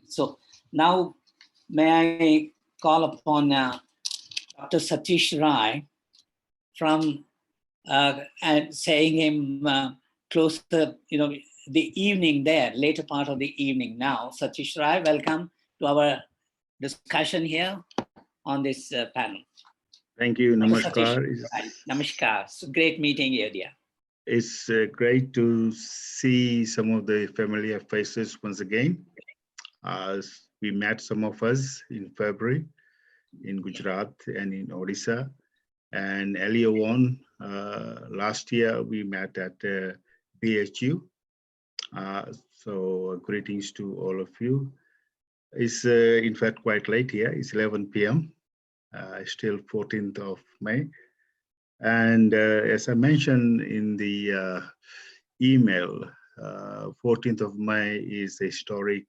So now may I call upon Dr. Satish Rai from and saying him close the the evening there, later part of the evening now. Satish Rai, welcome to our discussion here on this panel. Thank you. Namaskar. Namaskar. It's great meeting you, dear. It's great to see some of the familiar faces once again. We met some of us in February in Gujarat and in Odisha. And earlier on, last year, we met at BHU. So greetings to all of you. It's in fact quite late here. It's 11 p.m. Still 14th of May. And as I mentioned in the email, 14th of May is a historic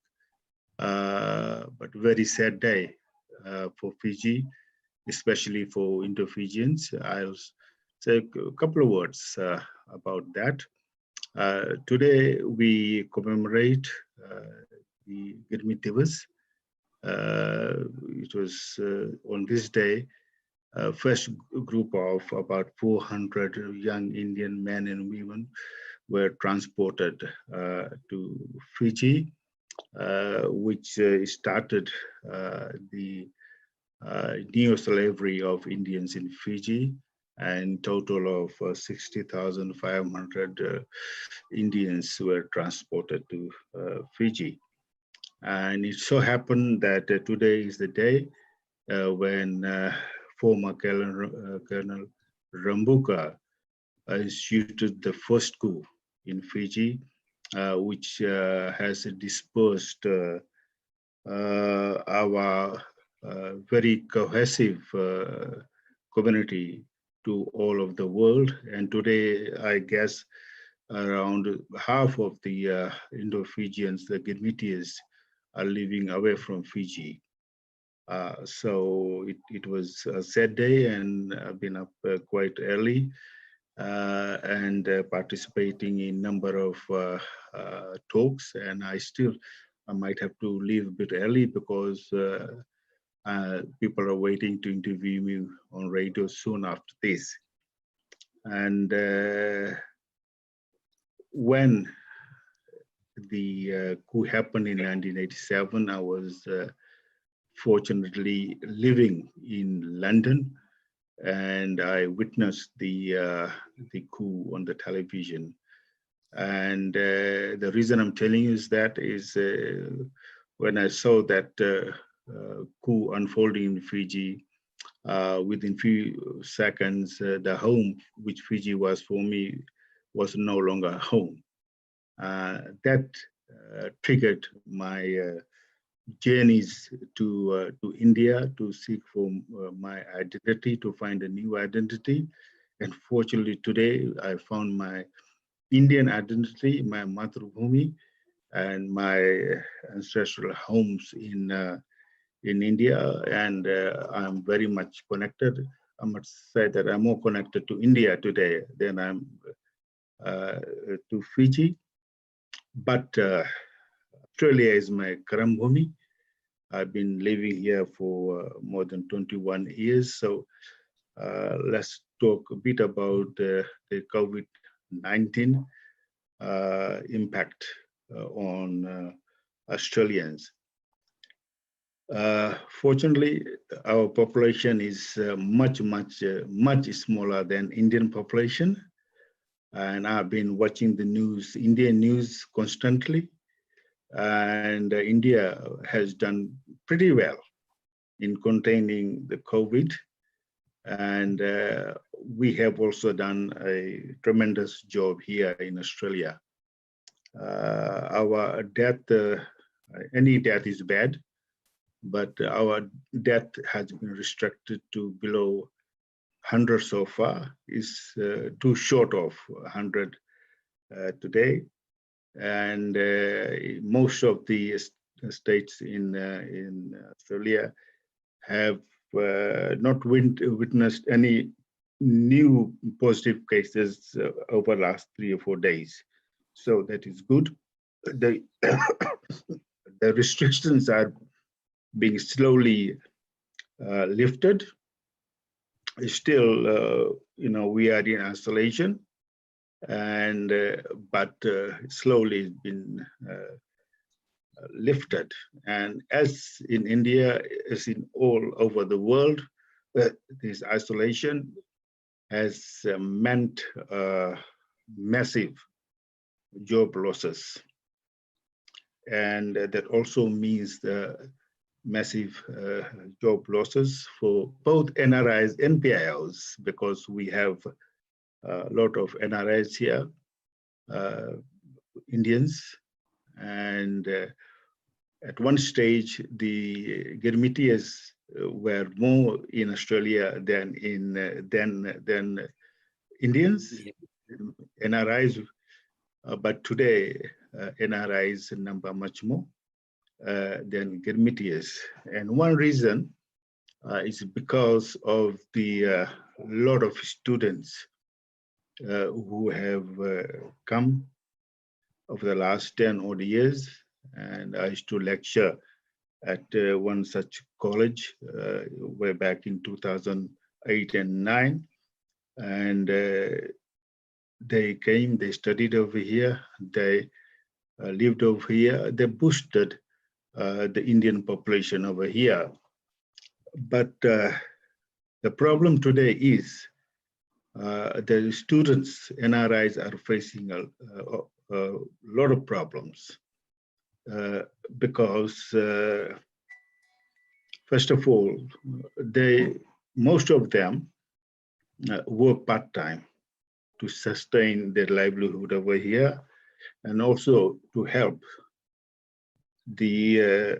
but very sad day for Fiji, especially for Indo-Fijians. I'll say a couple of words about that. Today we commemorate the Girmi Divas. It was on this day, first group of about 400 young Indian men and women were transported to Fiji, which started the neo-slavery of Indians in Fiji, and total of 60,500 Indians were transported to Fiji. And it so happened that today is the day when former Colonel Rambuka instituted the first coup in Fiji, which has dispersed our very cohesive community to all of the world. And today, I guess, around half of the Indo-Fijians, the Girmitians, are living away from Fiji. So it was a sad day, and I've been up quite early and participating in a number of talks. And I might have to leave a bit early because people are waiting to interview me on radio soon after this. And when the coup happened in 1987, I was fortunately living in London, and I witnessed the coup on the television. And the reason I'm telling you is that when I saw that coup unfolding in Fiji, within few seconds, the home which Fiji was for me was no longer home. That triggered my journeys to India to seek for my identity, to find a new identity. And fortunately today, I found my Indian identity, my Mathrubhumi, and my ancestral homes in India. And I'm very much connected. I must say that I'm more connected to India today than I'm to Fiji. But Australia is my Karambhumi. I've been living here for more than 21 years. So let's talk a bit about the COVID-19 impact on Australians. Fortunately, our population is much smaller than Indian population. And I've been watching the news, Indian news constantly. And India has done pretty well in containing the COVID. And we have also done a tremendous job here in Australia. Our death, any death is bad, but our death has been restricted to below 100 so far. Is too short of 100 today. And most of the states in Australia have not witnessed any new positive cases over the last 3 or 4 days. So that is good. The the restrictions are being slowly lifted. Still, we are in isolation, and but slowly it's been lifted. And as in India, as in all over the world, this isolation has meant massive job losses. And that also means the massive job losses for both NRIs and PIOs, because we have a lot of NRIs here, Indians, and at one stage, the Girmitias were more in Australia than Indians, NRIs, but today NRIs number much more than Girmitias. And one reason is because of the lot of students who have come over the last 10 odd years. And I used to lecture at one such college way back in 2008 and 9. And they came, they studied over here, they lived over here, they boosted the Indian population over here. But the problem today is the students, NRIs, are facing a lot of problems. Because first of all, most of them work part-time to sustain their livelihood over here, and also to help to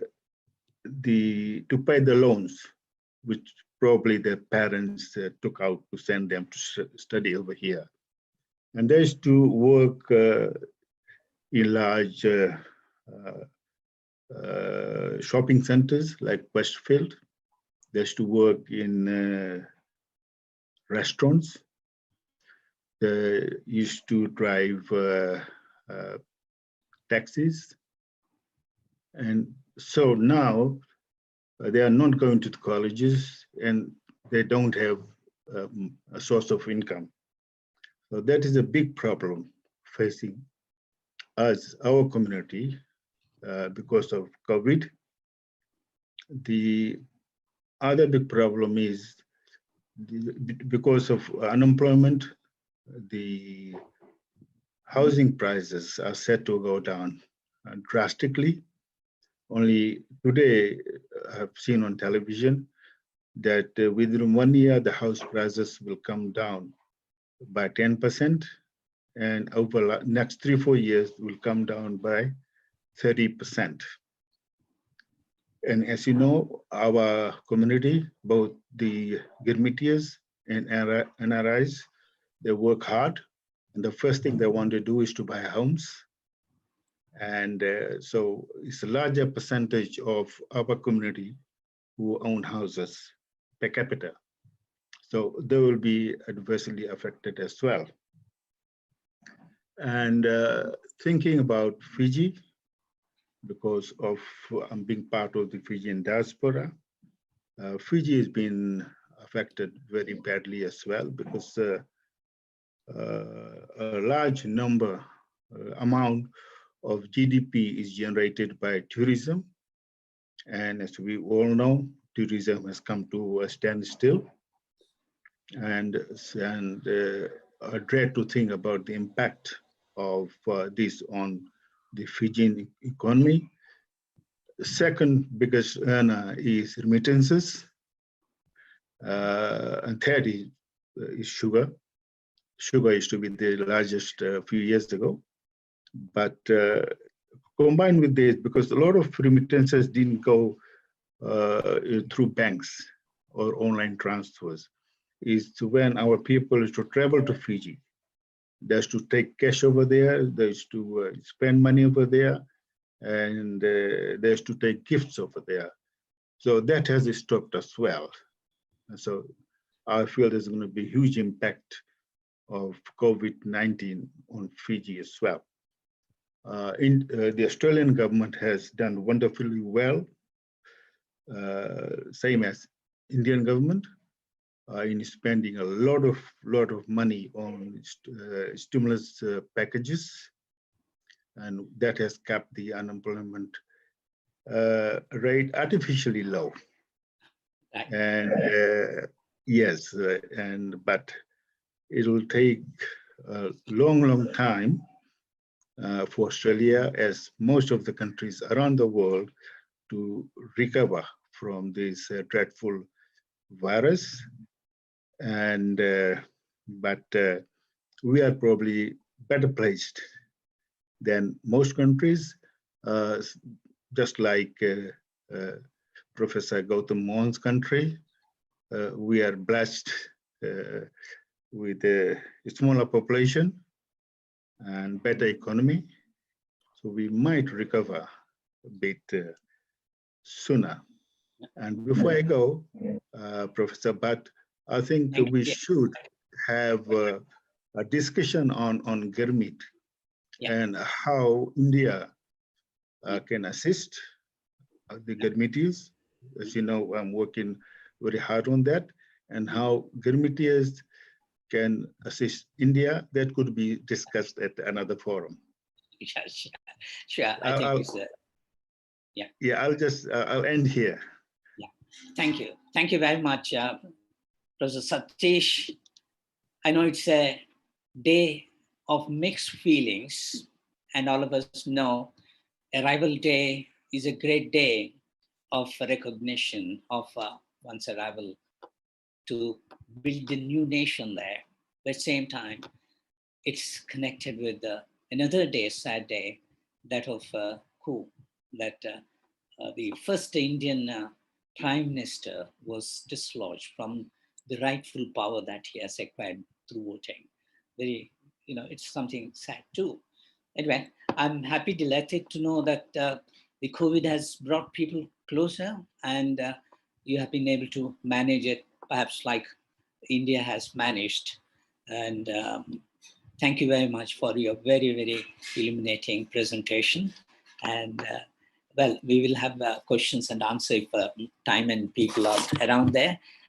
pay the loans which probably their parents took out to send them to study over here. And they used to work in large shopping centers like Westfield. They used to work in restaurants. They used to drive taxis. And so now they are not going to the colleges, and they don't have a source of income. So that is a big problem facing us, our community, because of COVID. The other big problem is because of unemployment, the housing prices are set to go down drastically. Only today, I have seen on television that within 1 year, the house prices will come down by 10%, and over the next 3-4 years will come down by 30%. And as you know, our community, both the Girmitias and NRIs, they work hard, and the first thing they want to do is to buy homes. And so it's a larger percentage of our community who own houses per capita. So they will be adversely affected as well. And thinking about Fiji, because of being part of the Fijian diaspora, Fiji has been affected very badly as well, because a large amount of GDP is generated by tourism. And as we all know, tourism has come to a standstill. And I dread to think about the impact of this on the Fijian economy. The second biggest earner is remittances, and third is sugar. Sugar used to be the largest a few years ago, but combined with this, because a lot of remittances didn't go through banks or online transfers, is when our people used to travel to Fiji. They used to take cash over there, they used to spend money over there, and they used to take gifts over there. So that has stopped as well. And so I feel there's going to be a huge impact of COVID-19 on Fiji as well. the Australian government has done wonderfully well, same as Indian government, in spending a lot of money on stimulus packages, and that has kept the unemployment rate artificially low. Right. And yes, but it will take a long time for Australia, as most of the countries around the world, to recover from this dreadful virus. And but we are probably better placed than most countries, just like Professor Gautam Mohan's country. We are blessed with a smaller population and better economy, so we might recover a bit sooner. And before I go, Professor Bhatt, I think we should have a discussion on Gurmeet and how India can assist the Gurmeetis. As you know, I'm working very hard on that, and how Gurmeetis can assist India. That could be discussed at another forum. Yeah, sure. I think it's I'll end here. Yeah, thank you very much, Professor Satish. I know it's a day of mixed feelings, and all of us know Arrival Day is a great day of recognition of one's arrival to build a new nation there. But at the same time, it's connected with another day, sad day, that of coup, that the first Indian Prime Minister was dislodged from the rightful power that he has acquired through voting. Very, it's something sad too. Anyway, I'm happy, delighted to know that the COVID has brought people closer, and you have been able to manage it, perhaps like India has managed. And thank you very much for your very, very illuminating presentation. And well, we will have questions and answers if time and people are around there.